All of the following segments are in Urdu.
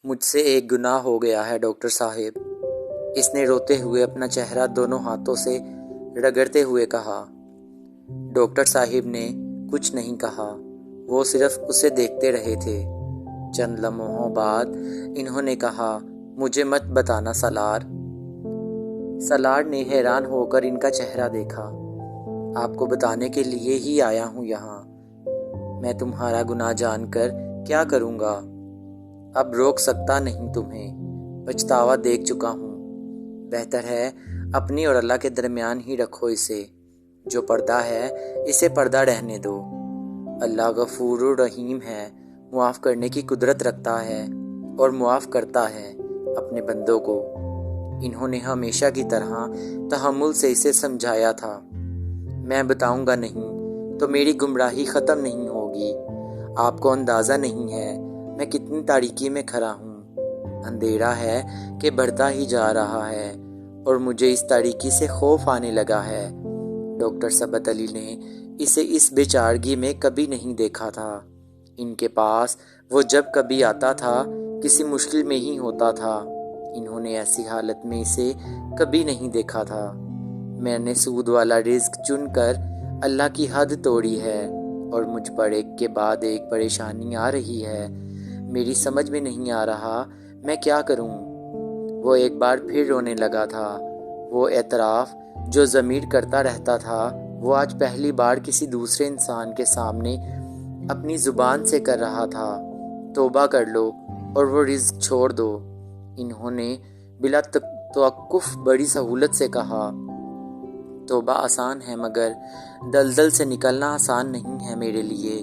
مجھ سے ایک گناہ ہو گیا ہے ڈاکٹر صاحب، اس نے روتے ہوئے اپنا چہرہ دونوں ہاتھوں سے رگڑتے ہوئے کہا۔ ڈاکٹر صاحب نے کچھ نہیں کہا، وہ صرف اسے دیکھتے رہے تھے۔ چند لمحوں بعد انہوں نے کہا، مجھے مت بتانا سالار۔ سالار نے حیران ہو کر ان کا چہرہ دیکھا۔ آپ کو بتانے کے لیے ہی آیا ہوں یہاں۔ میں تمہارا گناہ جان کر کیا کروں گا؟ اب روک سکتا نہیں تمہیں، پچھتاوا دیکھ چکا ہوں۔ بہتر ہے اپنی اور اللہ کے درمیان ہی رکھو اسے، جو پردہ ہے اسے پردہ رہنے دو۔ اللہ غفور الرحیم ہے، معاف کرنے کی قدرت رکھتا ہے اور معاف کرتا ہے اپنے بندوں کو۔ انہوں نے ہمیشہ کی طرح تحمل سے اسے سمجھایا تھا۔ میں بتاؤں گا نہیں تو میری گمراہی ختم نہیں ہوگی۔ آپ کو اندازہ نہیں ہے میں کتنی تاریکی میں کھڑا ہوں۔ اندھیرا ہے کہ بڑھتا ہی جا رہا ہے اور مجھے اس تاریکی سے خوف آنے لگا ہے۔ ڈاکٹر ثبت علی نے اسے اس بے چارگی میں کبھی نہیں دیکھا تھا۔ ان کے پاس وہ جب کبھی آتا تھا کسی مشکل میں ہی ہوتا تھا۔ انہوں نے ایسی حالت میں اسے کبھی نہیں دیکھا تھا۔ میں نے سود والا رزق چن کر اللہ کی حد توڑی ہے اور مجھ پر ایک کے بعد ایک پریشانی آ رہی ہے۔ میری سمجھ میں نہیں آ رہا میں کیا کروں۔ وہ ایک بار پھر رونے لگا تھا۔ وہ اعتراف جو ضمیر کرتا رہتا تھا وہ آج پہلی بار کسی دوسرے انسان کے سامنے اپنی زبان سے کر رہا تھا۔ توبہ کر لو اور وہ رزق چھوڑ دو۔ انہوں نے بلا توقف بڑی سہولت سے کہا۔ توبہ آسان ہے مگر دلدل سے نکلنا آسان نہیں ہے میرے لیے۔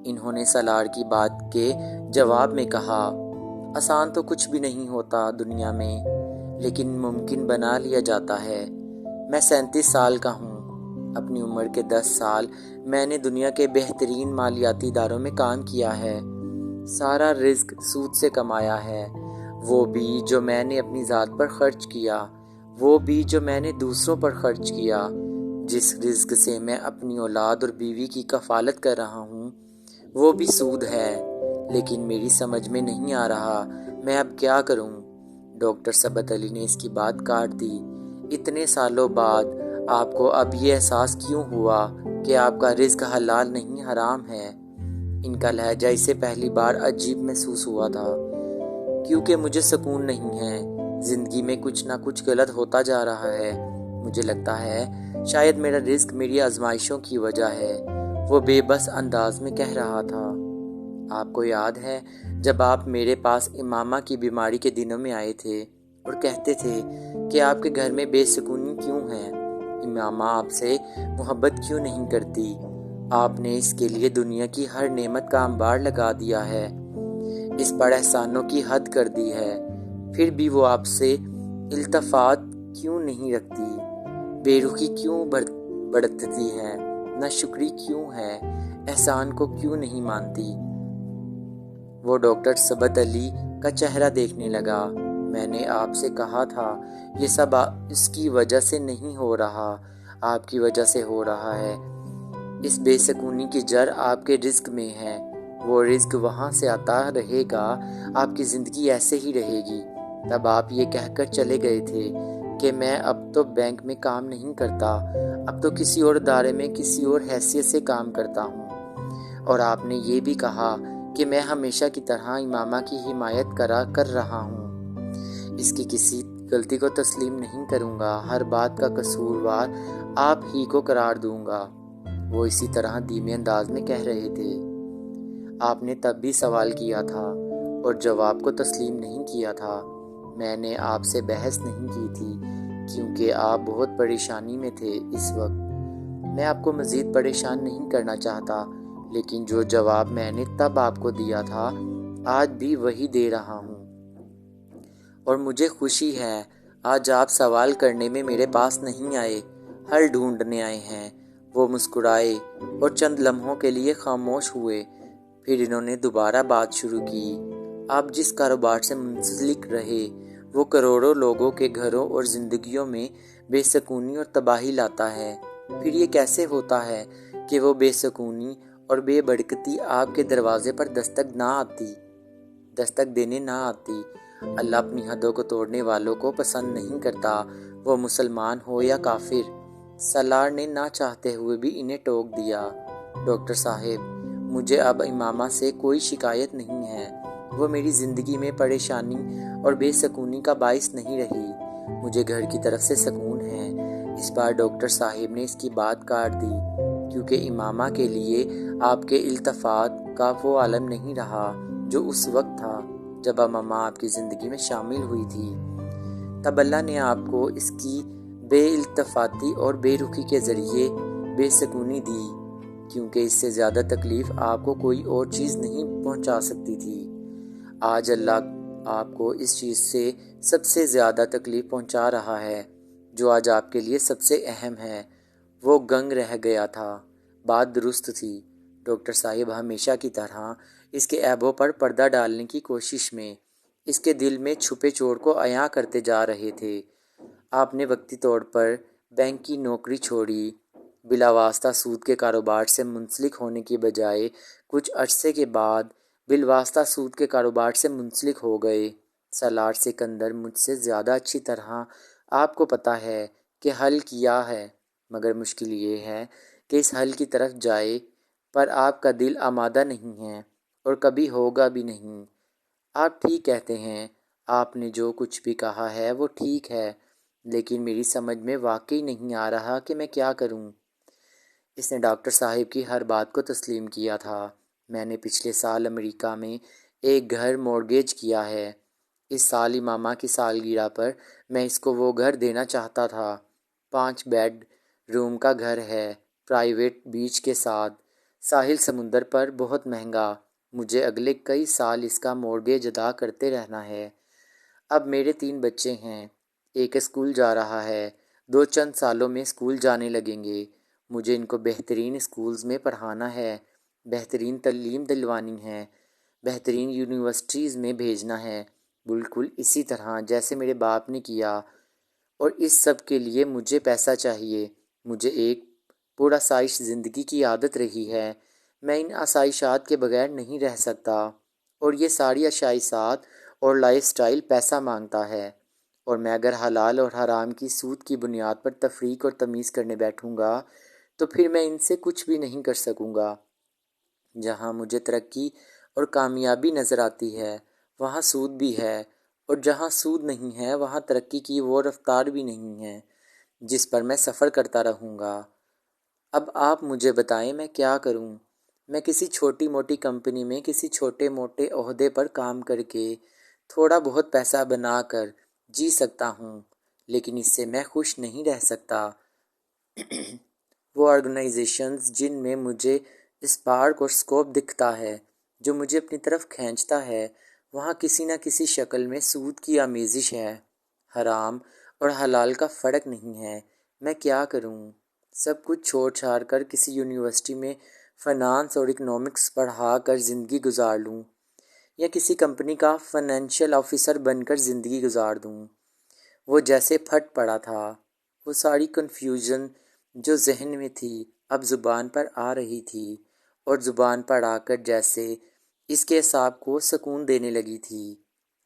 انہوں نے سالار کی بات کے جواب میں کہا، آسان تو کچھ بھی نہیں ہوتا دنیا میں، لیکن ممکن بنا لیا جاتا ہے۔ میں 37 سال کا ہوں۔ اپنی عمر کے 10 سال میں نے دنیا کے بہترین مالیاتی اداروں میں کام کیا ہے۔ سارا رزق سود سے کمایا ہے، وہ بھی جو میں نے اپنی ذات پر خرچ کیا، وہ بھی جو میں نے دوسروں پر خرچ کیا۔ جس رزق سے میں اپنی اولاد اور بیوی کی کفالت کر رہا ہوں وہ بھی سود ہے، لیکن میری سمجھ میں نہیں آ رہا میں اب کیا کروں۔ ڈاکٹر ثبت علی نے اس کی بات کاٹ دی۔ اتنے سالوں بعد آپ کو اب یہ احساس کیوں ہوا کہ آپ کا رزق حلال نہیں حرام ہے؟ ان کا لہجہ اسے پہلی بار عجیب محسوس ہوا تھا۔ کیونکہ مجھے سکون نہیں ہے، زندگی میں کچھ نہ کچھ غلط ہوتا جا رہا ہے۔ مجھے لگتا ہے شاید میرا رزق میری آزمائشوں کی وجہ ہے، وہ بے بس انداز میں کہہ رہا تھا۔ آپ کو یاد ہے جب آپ میرے پاس امامہ کی بیماری کے دنوں میں آئے تھے اور کہتے تھے کہ آپ کے گھر میں بے سکونی کیوں ہے، امامہ آپ سے محبت کیوں نہیں کرتی؟ آپ نے اس کے لیے دنیا کی ہر نعمت کا انبار لگا دیا ہے، اس پر احسانوں کی حد کر دی ہے، پھر بھی وہ آپ سے التفات کیوں نہیں رکھتی؟ بے رخی کیوں برتتی ہے؟ ناشکری کیوں ہے؟ احسان کو کیوں نہیں مانتی؟ وہ ڈاکٹر ثبت علی کا چہرہ دیکھنے لگا۔ میں نے آپ سے کہا تھا یہ سب اس کی وجہ سے نہیں ہو رہا، آپ کی وجہ سے ہو رہا ہے۔ اس بے سکونی کی جڑ آپ کے رزق میں ہے، وہ رزق وہاں سے آتا رہے گا، آپ کی زندگی ایسے ہی رہے گی۔ تب آپ یہ کہہ کر چلے گئے تھے کہ میں اب تو بینک میں کام نہیں کرتا، اب تو کسی اور ادارے میں کسی اور حیثیت سے کام کرتا ہوں۔ اور آپ نے یہ بھی کہا کہ میں ہمیشہ کی طرح امامہ کی حمایت کر رہا ہوں، اس کی کسی غلطی کو تسلیم نہیں کروں گا، ہر بات کا قصوروار آپ ہی کو قرار دوں گا۔ وہ اسی طرح دھیمے انداز میں کہہ رہے تھے۔ آپ نے تب بھی سوال کیا تھا اور جواب کو تسلیم نہیں کیا تھا۔ میں نے آپ سے بحث نہیں کی تھی کیونکہ آپ بہت پریشانی میں تھے اس وقت۔ میں آپ کو مزید پریشان نہیں کرنا چاہتا، لیکن جو جواب میں نے تب آپ کو دیا تھا آج بھی وہی دے رہا ہوں۔ اور مجھے خوشی ہے آج آپ سوال کرنے میں میرے پاس نہیں آئے، حل ڈھونڈنے آئے ہیں۔ وہ مسکرائے اور چند لمحوں کے لیے خاموش ہوئے، پھر انہوں نے دوبارہ بات شروع کی۔ آپ جس کاروبار سے منسلک رہے وہ کروڑوں لوگوں کے گھروں اور زندگیوں میں بے سکونی اور تباہی لاتا ہے، پھر یہ کیسے ہوتا ہے کہ وہ بے سکونی اور بے برکتی آپ کے دروازے پر دستک نہ آتی؟ دستک دینے نہ آتی۔ اللہ اپنی حدوں کو توڑنے والوں کو پسند نہیں کرتا، وہ مسلمان ہو یا کافر۔ سالار نے نہ چاہتے ہوئے بھی انہیں ٹوک دیا۔ ڈاکٹر صاحب، مجھے اب امامہ سے کوئی شکایت نہیں ہے، وہ میری زندگی میں پریشانی اور بے سکونی کا باعث نہیں رہی، مجھے گھر کی طرف سے سکون ہے۔ اس بار ڈاکٹر صاحب نے اس کی بات کاٹ دی، کیونکہ امامہ کے لیے آپ کے التفات کا وہ عالم نہیں رہا جو اس وقت تھا جب امامہ آپ کی زندگی میں شامل ہوئی تھی۔ تب اللہ نے آپ کو اس کی بے التفاتی اور بے رخی کے ذریعے بے سکونی دی، کیونکہ اس سے زیادہ تکلیف آپ کو کوئی اور چیز نہیں پہنچا سکتی تھی۔ آج اللہ آپ کو اس چیز سے سب سے زیادہ تکلیف پہنچا رہا ہے، جو آج آپ کے لیے سب سے اہم ہے۔ وہ گنگ رہ گیا تھا، بات درست تھی۔ ڈاکٹر صاحب ہمیشہ کی طرح اس کے عیبوں پر پردہ ڈالنے کی کوشش میں اس کے دل میں چھپے چور کو عیاں کرتے جا رہے تھے۔ آپ نے وقتی طور پر بینک کی نوکری چھوڑی، بلا واسطہ سود کے کاروبار سے منسلک ہونے کی بجائے کچھ عرصے کے بعد بالواسطہ سود کے کاروبار سے منسلک ہو گئے۔ سالار سکندر مجھ سے زیادہ اچھی طرح آپ کو پتہ ہے کہ حل کیا ہے، مگر مشکل یہ ہے کہ اس حل کی طرف جائے پر آپ کا دل آمادہ نہیں ہے اور کبھی ہوگا بھی نہیں۔ آپ ٹھیک کہتے ہیں، آپ نے جو کچھ بھی کہا ہے وہ ٹھیک ہے، لیکن میری سمجھ میں واقعی نہیں آ رہا کہ میں کیا کروں۔ اس نے ڈاکٹر صاحب کی ہر بات کو تسلیم کیا تھا۔ میں نے پچھلے سال امریکہ میں ایک گھر مورگیج کیا ہے۔ اس سال امامہ کی سالگرہ پر میں اس کو وہ گھر دینا چاہتا تھا۔ 5 بیڈ روم کا گھر ہے، پرائیویٹ بیچ کے ساتھ، ساحل سمندر پر، بہت مہنگا۔ مجھے اگلے کئی سال اس کا مورگیج ادا کرتے رہنا ہے۔ اب میرے 3 بچے ہیں، ایک اسکول جا رہا ہے، 2 چند سالوں میں اسکول جانے لگیں گے۔ مجھے ان کو بہترین اسکولز میں پڑھانا ہے، بہترین تعلیم دلوانی ہے، بہترین یونیورسٹیز میں بھیجنا ہے، بالکل اسی طرح جیسے میرے باپ نے کیا۔ اور اس سب کے لیے مجھے پیسہ چاہیے۔ مجھے ایک پرآسائش زندگی کی عادت رہی ہے، میں ان آسائشات کے بغیر نہیں رہ سکتا، اور یہ ساری آسائشات اور لائف سٹائل پیسہ مانگتا ہے، اور میں اگر حلال اور حرام کی سود کی بنیاد پر تفریق اور تمیز کرنے بیٹھوں گا تو پھر میں ان سے کچھ بھی نہیں کر سکوں گا۔ جہاں مجھے ترقی اور کامیابی نظر آتی ہے وہاں سود بھی ہے، اور جہاں سود نہیں ہے وہاں ترقی کی وہ رفتار بھی نہیں ہے جس پر میں سفر کرتا رہوں گا۔ اب آپ مجھے بتائیں میں کیا کروں؟ میں کسی چھوٹی موٹی کمپنی میں کسی چھوٹے موٹے عہدے پر کام کر کے تھوڑا بہت پیسہ بنا کر جی سکتا ہوں، لیکن اس سے میں خوش نہیں رہ سکتا۔ وہ آرگنائزیشنز جن میں مجھے اسپارک اور اسکوپ دکھتا ہے، جو مجھے اپنی طرف کھینچتا ہے، وہاں کسی نہ کسی شکل میں سود کی آمیزش ہے، حرام اور حلال کا فرق نہیں ہے۔ میں کیا کروں؟ سب کچھ چھوڑ چھاڑ کر کسی یونیورسٹی میں فائنانس اور اکنامکس پڑھا کر زندگی گزار لوں، یا کسی کمپنی کا فائنینشیل آفیسر بن کر زندگی گزار دوں؟ وہ جیسے پھٹ پڑا تھا، وہ ساری کنفیوژن جو ذہن میں تھی اب زبان پر آ رہی تھی، اور زبان پر آ کر جیسے اس کے اعصاب کو سکون دینے لگی تھی۔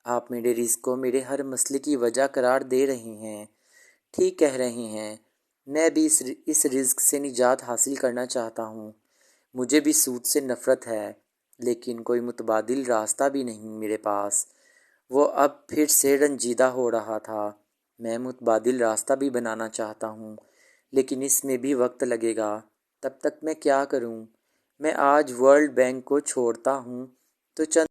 آپ میرے رزق کو میرے ہر مسئلے کی وجہ قرار دے رہے ہیں، ٹھیک کہہ رہے ہیں۔ میں بھی اس رزق سے نجات حاصل کرنا چاہتا ہوں۔ مجھے بھی سود سے نفرت ہے، لیکن کوئی متبادل راستہ بھی نہیں میرے پاس۔ وہ اب پھر سے رنجیدہ ہو رہا تھا۔ میں متبادل راستہ بھی بنانا چاہتا ہوں، لیکن اس میں بھی وقت لگے گا۔ تب تک میں کیا کروں؟ میں آج ورلڈ بینک کو چھوڑتا ہوں تو چند